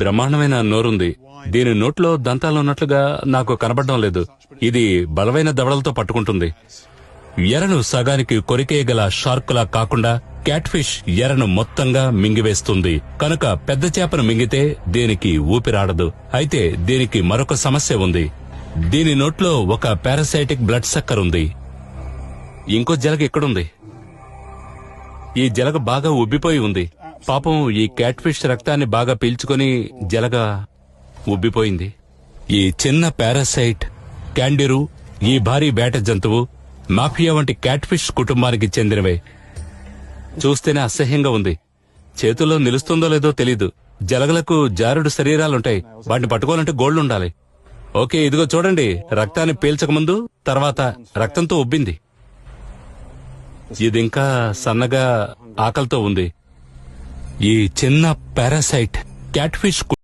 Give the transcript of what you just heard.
బ్రహ్మాండమైన నోరుంది. దీని నోట్లో దంతాలున్నట్లుగా నాకు కనబడడం లేదు. ఇది బలమైన దవడలతో పట్టుకుంటుంది. ఎరను సగానికి కొరికేయగల షార్కులా కాకుండా క్యాట్ ఫిష్ ఎరను మొత్తంగా మింగివేస్తుంది. కనుక పెద్ద చేపను మింగితే దీనికి ఊపిరాడదు. అయితే దీనికి మరొక సమస్య ఉంది. దీని నోట్లో ఒక పారాసైటిక్ బ్లడ్ సక్కర్ ఉంది. ఇంకో జలగ ఇక్కడుంది. ఈ జలగ బాగా ఉబ్బిపోయి ఉంది. పాపం ఈ క్యాట్ ఫిష్ రక్తాన్ని బాగా పీల్చుకొని జలగ ఉబ్బిపోయింది. ఈ చిన్న పారాసైట్ క్యాండిరు, ఈ భారీ వేట జంతువు మాఫియా వంటి క్యాట్ ఫిష్ కుటుంబానికి చెందినవే. చూస్తేనే అసహ్యంగా ఉంది. చేతుల్లో నిలుస్తుందో లేదో తెలీదు. జలగలకు జారుడు శరీరాలుంటాయి. వాటిని పట్టుకోవాలంటే గోళ్లుండాలి. ఓకే, ఇదిగో చూడండి. రక్తాన్ని పీల్చకముందు, తర్వాత రక్తంతో ఉబ్బింది. ఇదింకా సన్నగా ఆకలితో ఉంది. ఈ చిన్న పారాసైట్ క్యాట్ ఫిష్